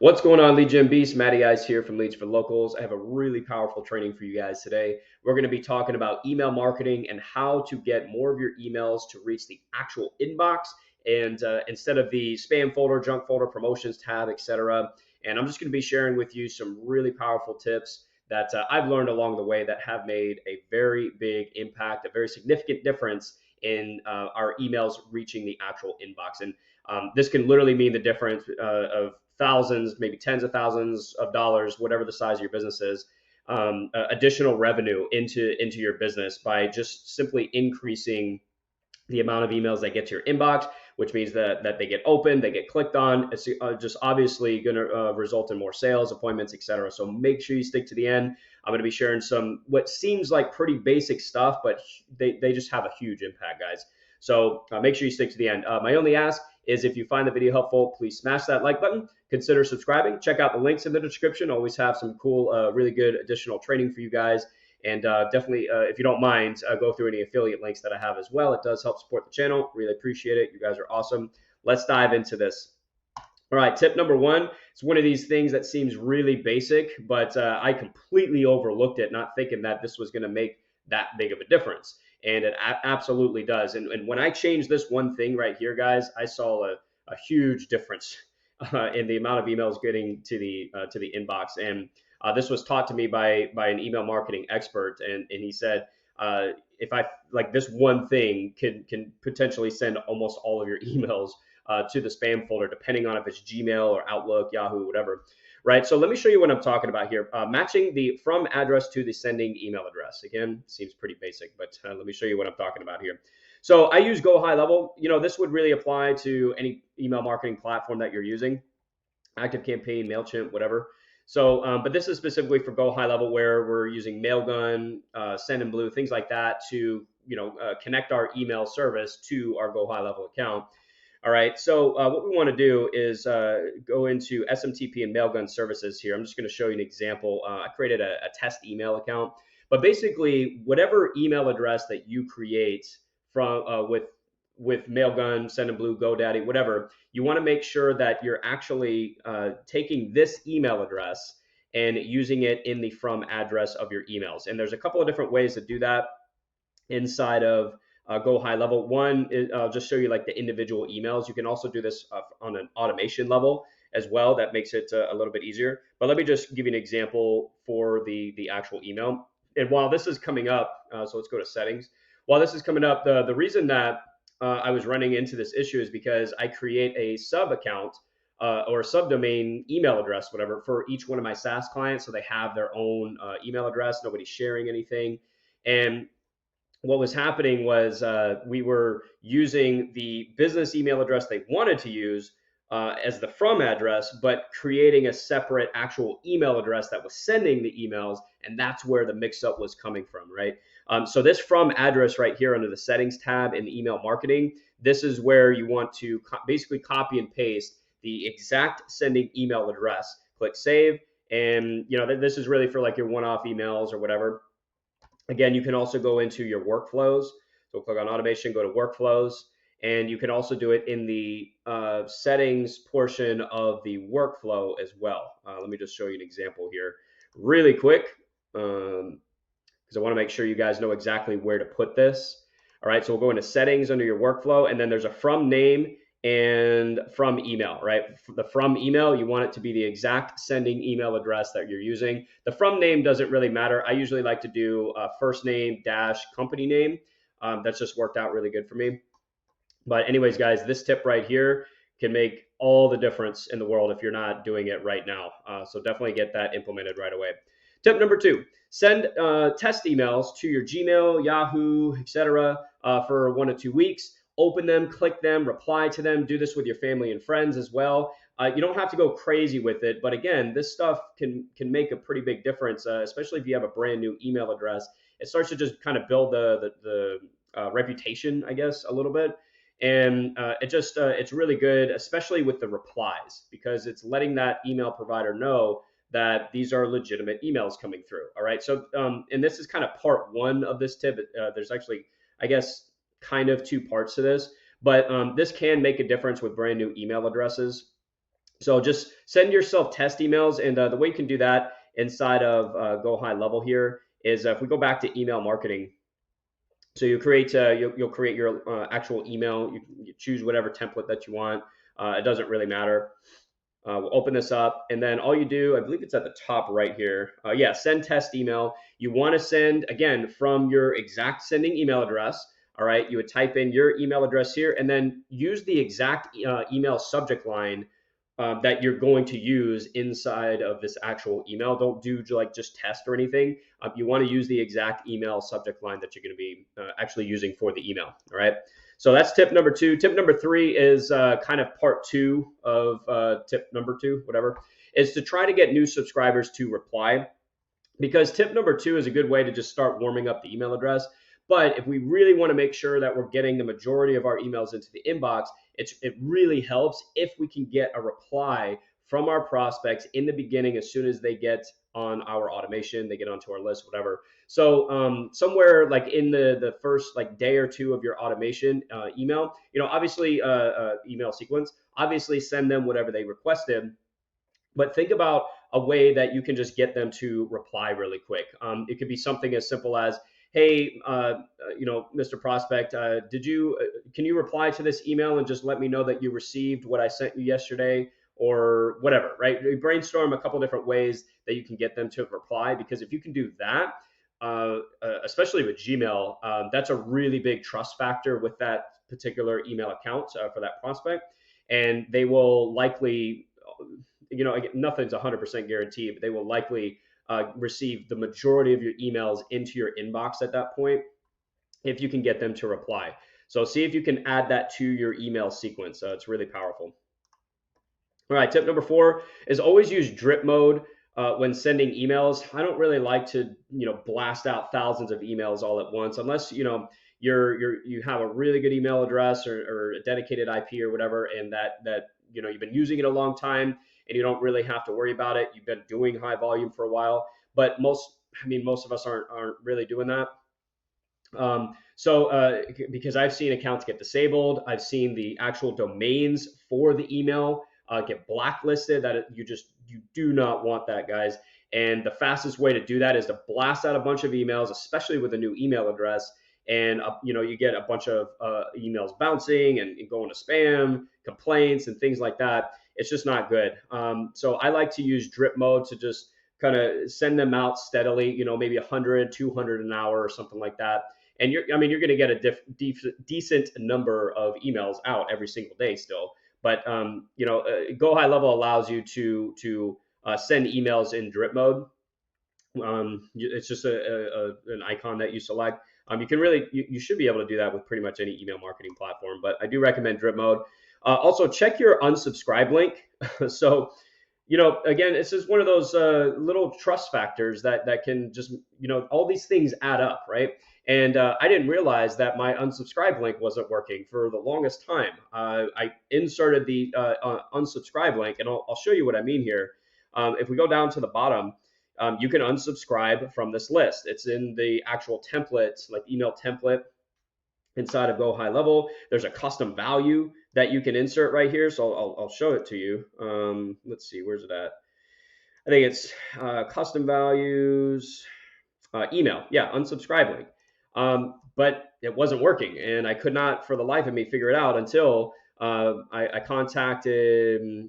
What's going on, Lead Gen Beast? Matty Ice here from Leads for Locals. I have a really powerful training for you guys today. We're going to be talking about email marketing and how to get more of your emails to reach the actual inbox and instead of the spam folder, junk folder, promotions tab, etc. And I'm just going to be sharing with you some really powerful tips that I've learned along the way that have made a very big impact, a very significant difference in our emails reaching the actual inbox. And this can literally mean the difference of thousands, maybe tens of thousands of dollars, whatever the size of your business is, additional revenue into your business by just simply increasing the amount of emails that get to your inbox, which means that they get opened, they get clicked on. It's just obviously going to result in more sales, appointments, etc. So make sure you stick to the end. I'm going to be sharing some what seems like pretty basic stuff, but they just have a huge impact, guys. So make sure you stick to the end. My only ask is if you find the video helpful, please smash that like button. Consider subscribing. Check out the links in the description. Always have some cool, really good additional training for you guys. And definitely, if you don't mind, go through any affiliate links that I have as well. It does help support the channel. Really appreciate it. You guys are awesome. Let's dive into this. All right, tip number one. It's one of these things that seems really basic, but I completely overlooked it, not thinking that this was going to make that big of a difference. And it absolutely does. And when I changed this one thing right here, guys, I saw a huge difference in the amount of emails getting to the inbox. And this was taught to me by an email marketing expert, and he said, if I like this one thing can potentially send almost all of your emails to the spam folder, depending on if it's Gmail or Outlook, Yahoo, whatever. Right. So let me show you what I'm talking about here. Matching the from address to the sending email address. Again, seems pretty basic, but let me show you what I'm talking about here. So I use GoHighLevel. This would really apply to any email marketing platform that you're using, ActiveCampaign, MailChimp, whatever. So, but this is specifically for GoHighLevel, where we're using Mailgun, Sendinblue, things like that to connect our email service to our GoHighLevel account. All right, so what we want to do is go into SMTP and Mailgun services here. I'm just going to show you an example. I created a test email account, but basically whatever email address that you create from with Mailgun, Sendinblue, GoDaddy, whatever, you want to make sure that you're actually taking this email address and using it in the from address of your emails. And there's a couple of different ways to do that inside of GoHighLevel. One, I'll just show you like the individual emails. You can also do this on an automation level as well. That makes it a little bit easier. But let me just give you an example for the actual email. And while this is coming up, so let's go to settings. While this is coming up, the reason that I was running into this issue is because I create a sub account or a subdomain email address, whatever, for each one of my SaaS clients. So they have their own email address. Nobody's sharing anything. And what was happening was we were using the business email address they wanted to use as the from address, but creating a separate actual email address that was sending the emails. And that's where the mix up was coming from, right? So this from address right here under the settings tab in email marketing, this is where you want to basically copy and paste the exact sending email address. Click save. And this is really for like your one-off emails or whatever. Again, you can also go into your workflows. So click on automation, go to workflows, and you can also do it in the settings portion of the workflow as well. Let me just show you an example here really quick because I want to make sure you guys know exactly where to put this. All right, so we'll go into settings under your workflow, and then there's a from name and from email, right? The from email, you want it to be the exact sending email address that you're using. The from name doesn't really matter. I usually like to do first name dash company name. That's just worked out really good for me. But anyways, guys, this tip right here can make all the difference in the world if you're not doing it right now. So definitely get that implemented right away. Tip number two, send test emails to your Gmail, Yahoo, etc. For 1 to 2 weeks. Open them, click them, reply to them. Do this with your family and friends as well. You don't have to go crazy with it, but again, this stuff can make a pretty big difference, especially if you have a brand new email address. It starts to just kind of build the reputation, I guess, a little bit. And it's really good, especially with the replies, because it's letting that email provider know that these are legitimate emails coming through. All right. So, and this is kind of part one of this tip. There's actually, I guess, kind of two parts to this, but this can make a difference with brand new email addresses. So just send yourself test emails, and the way you can do that inside of GoHighLevel here is if we go back to email marketing. So you create you'll create your actual email. You choose whatever template that you want. It doesn't really matter. We'll open this up, and then all you do, I believe it's at the top right here. Yeah, send test email. You want to send, again, from your exact sending email address. All right, you would type in your email address here, and then use the exact email subject line that you're going to use inside of this actual email. Don't do like just test or anything. You want to use the exact email subject line that you're going to be actually using for the email. All right. So that's tip number 2. Tip number 3 is kind of part 2 of tip number 2, whatever, is to try to get new subscribers to reply, because tip number 2 is a good way to just start warming up the email address. But if we really want to make sure that we're getting the majority of our emails into the inbox, it really helps if we can get a reply from our prospects in the beginning as soon as they get on our automation, they get onto our list, whatever. So somewhere like in the first like day or two of your automation email, obviously email sequence, obviously send them whatever they requested. But think about a way that you can just get them to reply really quick. It could be something as simple as, "Hey, Mr. Prospect, can you reply to this email and just let me know that you received what I sent you yesterday?" Or whatever, right? We brainstorm a couple different ways that you can get them to reply, because if you can do that, especially with Gmail, that's a really big trust factor with that particular email account for that prospect, and they will likely, nothing's 100% guaranteed, but they will likely receive the majority of your emails into your inbox at that point if you can get them to reply. So see if you can add that to your email sequence. It's really powerful. All right, tip number 4 is always use drip mode when sending emails. I don't really like to, blast out thousands of emails all at once, unless you have a really good email address, or a dedicated IP or whatever, and that you've been using it a long time and you don't really have to worry about it. You've been doing high volume for a while, but most of us aren't really doing that. Because I've seen accounts get disabled, I've seen the actual domains for the email get blacklisted. You do not want that, guys. And the fastest way to do that is to blast out a bunch of emails, especially with a new email address. And you get a bunch of emails bouncing and going to spam, complaints, and things like that. It's just not good. So I like to use drip mode to just kind of send them out steadily. Maybe 100, 200 an hour or something like that. And you're going to get a decent number of emails out every single day still. But GoHighLevel allows you to send emails in drip mode. It's just an icon that you select. You should be able to do that with pretty much any email marketing platform, but I do recommend drip mode. Also, check your unsubscribe link. So, again, this is one of those little trust factors that can just, all these things add up, right? And I didn't realize that my unsubscribe link wasn't working for the longest time. I inserted the unsubscribe link, and I'll show you what I mean here. If we go down to the bottom, you can unsubscribe from this list. It's in the actual template, like email template inside of GoHighLevel. There's a custom value that you can insert right here. So I'll show it to you. Let's see, where's it at? I think it's custom values, email. Yeah, unsubscribe link. But it wasn't working, and I could not for the life of me figure it out until I contacted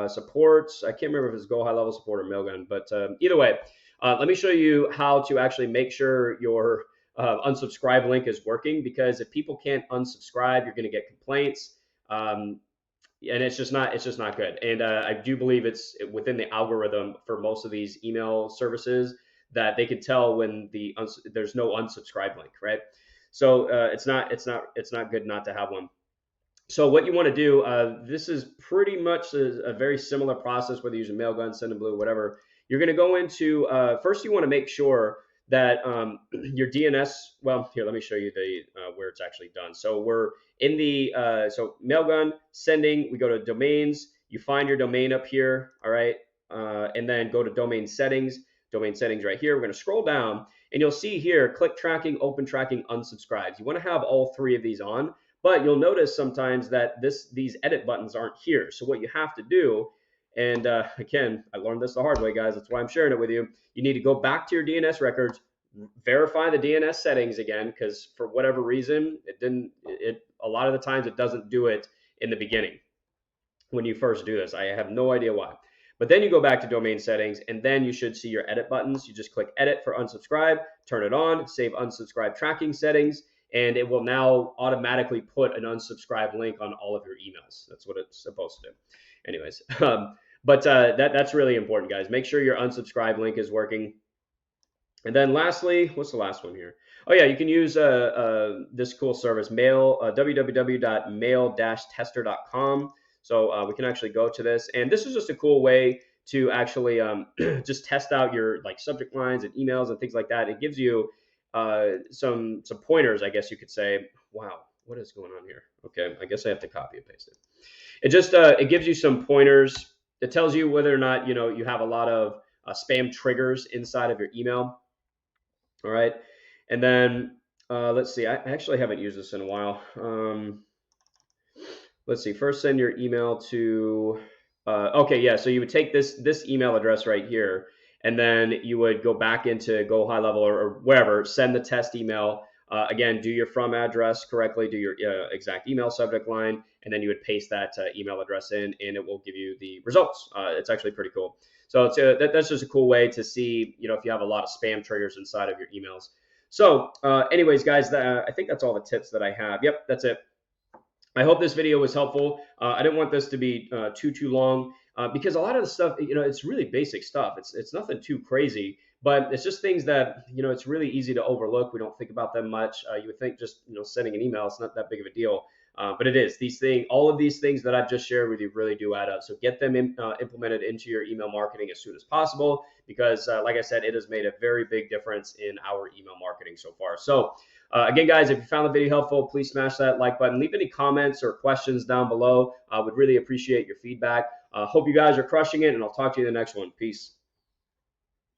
support. I can't remember if it's GoHighLevel support or Mailgun, but either way, let me show you how to actually make sure your unsubscribe link is working, because if people can't unsubscribe, you're going to get complaints. And it's just not good. And I do believe it's within the algorithm for most of these email services that they can tell when there's no unsubscribe link, right? So it's not good not to have one. So what you want to do, this is pretty much a very similar process, whether you're using Mailgun, Sendinblue, whatever. You're going to go into, first you want to make sure that your DNS, well, here, let me show you where it's actually done. So we're in the, so Mailgun, sending, we go to domains, you find your domain up here, all right? And then go to domain settings right here. We're going to scroll down, and you'll see here, click tracking, open tracking, unsubscribes. You want to have all 3 of these on. But you'll notice sometimes that these edit buttons aren't here. So what you have to do And again, I learned this the hard way, guys. That's why I'm sharing it with you. You need to go back to your DNS records, verify the DNS settings again, because for whatever reason, it didn't. It a lot of the times it doesn't do it in the beginning when you first do this. I have no idea why. But then you go back to domain settings, and then you should see your edit buttons. You just click edit for unsubscribe, turn it on, save unsubscribe tracking settings, and it will now automatically put an unsubscribe link on all of your emails. That's what it's supposed to do. Anyways, but that's really important, guys. Make sure your unsubscribe link is working. And then lastly, what's the last one here? Oh yeah, you can use this cool service, www.mail-tester.com. So we can actually go to this, and this is just a cool way to actually just test out your like subject lines and emails and things like that. It gives you some pointers, I guess you could say. Wow, what is going on here? Okay, I guess I have to copy and paste it. It just it gives you some pointers. It tells you whether or not you have a lot of spam triggers inside of your email. All right. And then let's see. I actually haven't used this in a while. Let's see. First, send your email to. Okay, yeah. So you would take this email address right here, and then you would go back into GoHighLevel or wherever, send the test email. Again, do your from address correctly, do your exact email subject line, and then you would paste that email address in, and it will give you the results. It's actually pretty cool. So that's just a cool way to see, if you have a lot of spam triggers inside of your emails. So anyways, guys, I think that's all the tips that I have. Yep, that's it. I hope this video was helpful. I didn't want this to be too long because a lot of the stuff, it's really basic stuff. It's nothing too crazy, but it's just things that, it's really easy to overlook. We don't think about them much. You would think just, sending an email, it's not that big of a deal. But it is. All of these things that I've just shared with you really do add up. So get them implemented into your email marketing as soon as possible because, like I said, it has made a very big difference in our email marketing so far. So again, guys, if you found the video helpful, please smash that like button. Leave any comments or questions down below. I would really appreciate your feedback. Hope you guys are crushing it, and I'll talk to you in the next one. Peace.